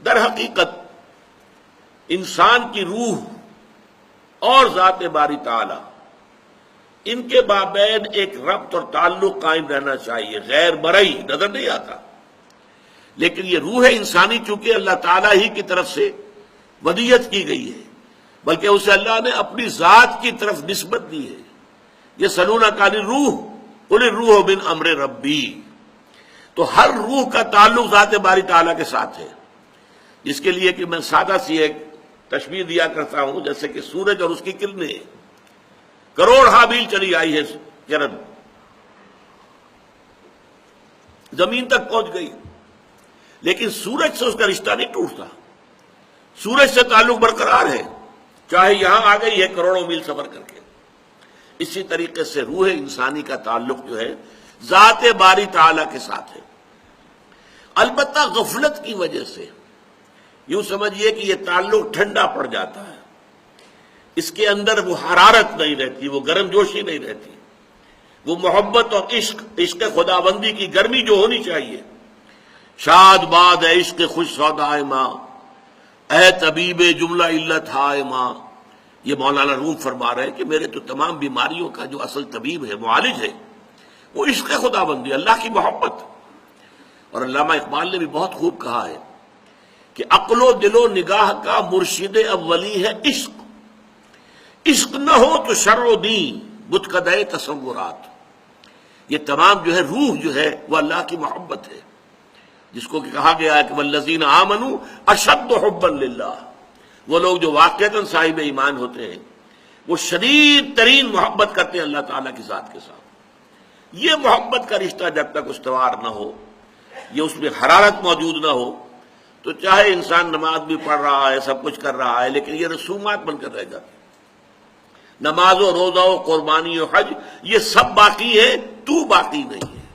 در حقیقت انسان کی روح اور ذات باری تعالی ان کے مابین ایک ربط اور تعلق قائم رہنا چاہیے، غیر مرئی نظر نہیں آتا، لیکن یہ روح انسانی چونکہ اللہ تعالیٰ ہی کی طرف سے ودیت کی گئی ہے، بلکہ اسے اللہ نے اپنی ذات کی طرف نسبت دی ہے۔ یہ سلونک عن الروح قل الروح من امر ربی، تو ہر روح کا تعلق ذات باری تعالیٰ کے ساتھ ہے، جس کے لیے کہ میں سادہ سی ایک تشبیہ دیا کرتا ہوں، جیسے کہ سورج اور اس کی کرنیں، کروڑ حابیل چلی آئی ہے کرن، زمین تک پہنچ گئی، لیکن سورج سے اس کا رشتہ نہیں ٹوٹتا، سورج سے تعلق برقرار ہے، چاہے یہاں آ گئی ہے کروڑوں میل سفر کر کے۔ اسی طریقے سے روح انسانی کا تعلق جو ہے ذات باری تعالیٰ کے ساتھ ہے، البتہ غفلت کی وجہ سے یوں سمجھیے کہ یہ تعلق ٹھنڈا پڑ جاتا ہے، اس کے اندر وہ حرارت نہیں رہتی، وہ گرم جوشی نہیں رہتی، وہ محبت اور عشق خداوندی کی گرمی جو ہونی چاہیے۔ شاد باد ہے عشق خوش سودائے ماں، اے طبیب جملہ علت ہائے ماں، یہ مولانا روم فرما رہے ہیں کہ میرے تو تمام بیماریوں کا جو اصل طبیب ہے، معالج ہے، وہ عشق خداوندی، اللہ کی محبت۔ اور علامہ اقبال نے بھی بہت خوب کہا ہے کہ عقل و دل و نگاہ کا مرشد اولی ہے عشق، عشق نہ ہو تو شرع و دین بت قدے تصورات۔ یہ تمام جو ہے روح جو ہے وہ اللہ کی محبت ہے، جس کو کہا گیا ہے کہ والذین آمنوا اشد حبا للہ، وہ لوگ جو واقعتاً صاحب ایمان ہوتے ہیں وہ شدید ترین محبت کرتے ہیں اللہ تعالیٰ کی ذات کے ساتھ۔ یہ محبت کا رشتہ جب تک استوار نہ ہو، یہ اس میں حرارت موجود نہ ہو، تو چاہے انسان نماز بھی پڑھ رہا ہے، سب کچھ کر رہا ہے، لیکن یہ رسومات بن کر رہ جاتی، نماز و روزہ و قربانی و حج یہ سب باقی ہے، تو باقی نہیں ہے۔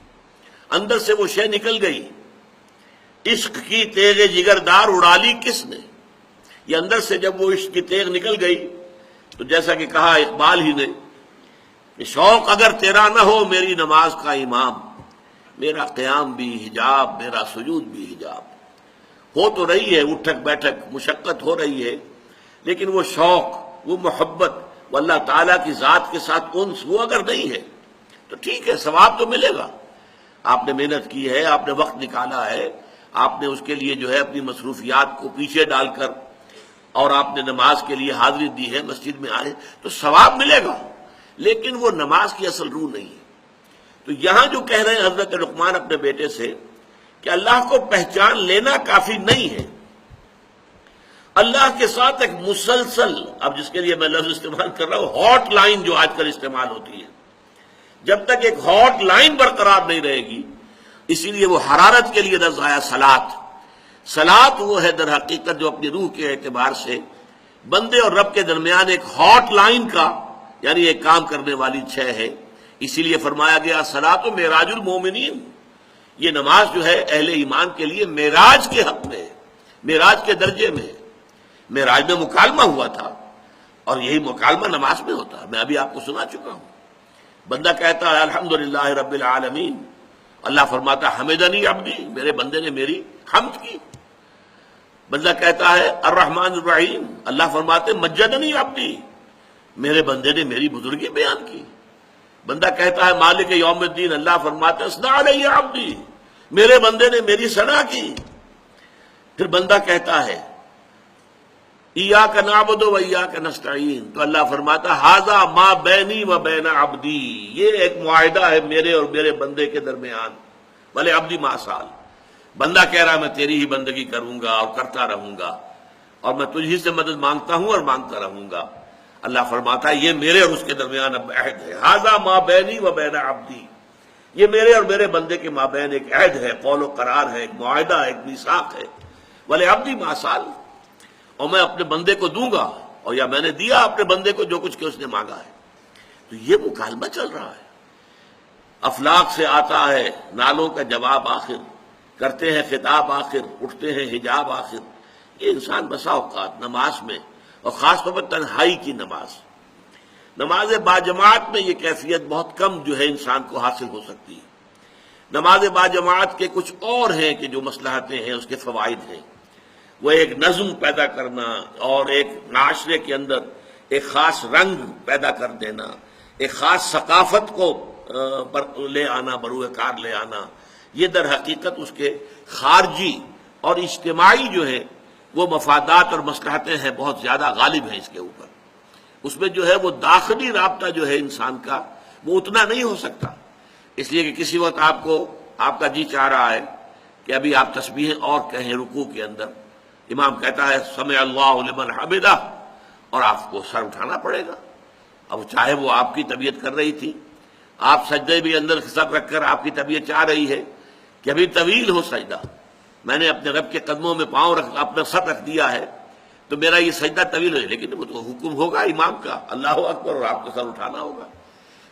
اندر سے وہ شے نکل گئی، عشق کی تیغ جگردار اڑا لی کس نے؟ یہ اندر سے جب وہ عشق کی تیغ نکل گئی تو جیسا کہ کہا اقبال ہی نے کہ شوق اگر تیرا نہ ہو میری نماز کا امام، میرا قیام بھی حجاب میرا سجود بھی حجاب۔ ہو تو رہی ہے اٹھک بیٹھک، مشقت ہو رہی ہے، لیکن وہ شوق، وہ محبت، وہ اللہ تعالیٰ کی ذات کے ساتھ انس وہ اگر نہیں ہے تو ٹھیک ہے، ثواب تو ملے گا، آپ نے محنت کی ہے، آپ نے وقت نکالا ہے، آپ نے اس کے لیے جو ہے اپنی مصروفیات کو پیچھے ڈال کر اور آپ نے نماز کے لیے حاضری دی ہے، مسجد میں آئے تو ثواب ملے گا، لیکن وہ نماز کی اصل روح نہیں ہے۔ تو یہاں جو کہہ رہے ہیں حضرت لقمان اپنے بیٹے سے کہ اللہ کو پہچان لینا کافی نہیں ہے، اللہ کے ساتھ ایک مسلسل، اب جس کے لیے میں لفظ استعمال کر رہا ہوں ہاٹ لائن جو آج کل استعمال ہوتی ہے، جب تک ایک ہاٹ لائن برقرار نہیں رہے گی، اسی لیے وہ حرارت کے لیے لفظ آیا صلاۃ وہ ہے در حقیقت جو اپنی روح کے اعتبار سے بندے اور رب کے درمیان ایک ہاٹ لائن کا یعنی ایک کام کرنے والی شے ہے۔ اسی لیے فرمایا گیا صلاۃ معراج المومنین، یہ نماز جو ہے اہل ایمان کے لیے معراج کے حق میں ہے، معراج کے درجے میں ہے۔ معراج میں مکالمہ ہوا تھا اور یہی مکالمہ نماز میں ہوتا ہے، میں ابھی آپ کو سنا چکا ہوں۔ بندہ کہتا ہے الحمدللہ رب العالمین، اللہ فرماتا ہے حمدنی عبدی، میرے بندے نے میری حمد کی۔ بندہ کہتا ہے الرحمن الرحیم، اللہ فرماتے مجدنی عبدی، میرے بندے نے میری بزرگی بیان کی۔ بندہ کہتا ہے مالک یوم الدین، اللہ فرماتے اثنا علی عبدی، میرے بندے نے میری ثنا کی۔ پھر بندہ کہتا ہے ایاک نعبد و ایاک نستعین، تو اللہ فرماتا ھذا ما بینی و بین عبدی، یہ ایک معاہدہ ہے میرے اور میرے بندے کے درمیان، بھلے عبدی ما سال، بندہ کہہ رہا ہے میں تیری ہی بندگی کروں گا اور کرتا رہوں گا اور میں تجھ ہی سے مدد مانگتا ہوں اور مانگتا رہوں گا۔ اللہ فرماتا ہے یہ میرے اور اس کے درمیان اب عہد ہے، ھذا ما بینی و بین عبدی، یہ میرے اور میرے بندے کے مابین ایک عہد ہے، قول و قرار ہے، ایک معاہدہ ہے، ایک میثاق ہے، بھلے عبدی ما سال، اور میں اپنے بندے کو دوں گا، اور یا میں نے دیا اپنے بندے کو جو کچھ کہ اس نے مانگا ہے۔ تو یہ مکالمہ چل رہا ہے، افلاک سے آتا ہے نالوں کا جواب آخر، کرتے ہیں خطاب آخر، اٹھتے ہیں حجاب آخر۔ یہ انسان بسا اوقات نماز میں اور خاص طور پر تنہائی کی نماز باجماعت میں یہ کیفیت بہت کم جو ہے انسان کو حاصل ہو سکتی ہے۔ نماز باجماعت کے کچھ اور ہیں کہ جو مصلحتیں ہیں، اس کے فوائد ہیں۔ وہ ایک نظم پیدا کرنا اور ایک معاشرے کے اندر ایک خاص رنگ پیدا کر دینا، ایک خاص ثقافت کو لے آنا، بروئے کار لے آنا، یہ در حقیقت اس کے خارجی اور اجتماعی جو ہے وہ مفادات اور مصلحتیں ہیں، بہت زیادہ غالب ہیں اس کے اوپر۔ اس میں جو ہے وہ داخلی رابطہ جو ہے انسان کا وہ اتنا نہیں ہو سکتا، اس لیے کہ کسی وقت آپ کا جی چاہ رہا ہے کہ ابھی آپ تسبیحیں اور کہیں رکوع کے اندر، امام کہتا ہے سمع اللہ لمن حمدہ، اور آپ کو سر اٹھانا پڑے گا۔ اب چاہے وہ آپ کی طبیعت کر رہی تھی، آپ سجدے بھی اندر سر رکھ کر آپ کی طبیعت چاہ رہی ہے کہ ابھی طویل ہو سجدہ، میں نے اپنے رب کے قدموں میں اپنا سر رکھ دیا ہے تو میرا یہ سجدہ طویل ہے، لیکن وہ تو حکم ہوگا امام کا اللہ اکبر اور آپ کو سر اٹھانا ہوگا۔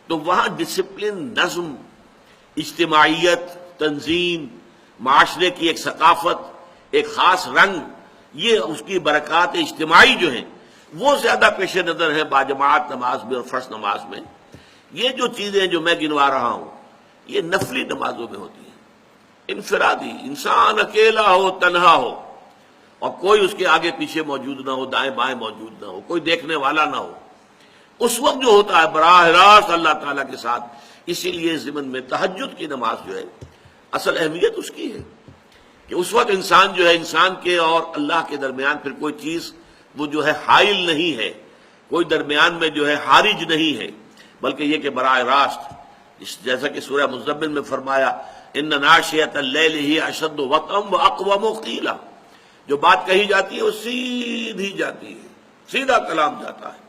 تو وہاں ڈسپلن، نظم، اجتماعیت، تنظیم، معاشرے کی ایک ثقافت، ایک خاص رنگ، یہ اس کی برکات اجتماعی جو ہیں وہ زیادہ پیش نظر ہے باجماعت نماز میں اور فرض نماز میں۔ یہ جو چیزیں جو میں گنوا رہا ہوں یہ نفلی نمازوں میں ہوتی ہیں، انفرادی، انسان اکیلا ہو، تنہا ہو، اور کوئی اس کے آگے پیچھے موجود نہ ہو، دائیں بائیں موجود نہ ہو، کوئی دیکھنے والا نہ ہو، اس وقت جو ہوتا ہے براہ راست اللہ تعالیٰ کے ساتھ۔ اسی لیے ضمن میں تہجد کی نماز جو ہے اصل اہمیت اس کی ہے کہ اس وقت انسان جو ہے، انسان کے اور اللہ کے درمیان پھر کوئی چیز وہ جو ہے حائل نہیں ہے، کوئی درمیان میں جو ہے حارج نہیں ہے، بلکہ یہ کہ براہ راست جیسا کہ سورہ مزمل میں فرمایا ان ناشئۃ اللیل ہی اشد وطئا واقوم قیلا، جو بات کہی جاتی ہے وہ سیدھی جاتی ہے، سیدھا کلام جاتا ہے۔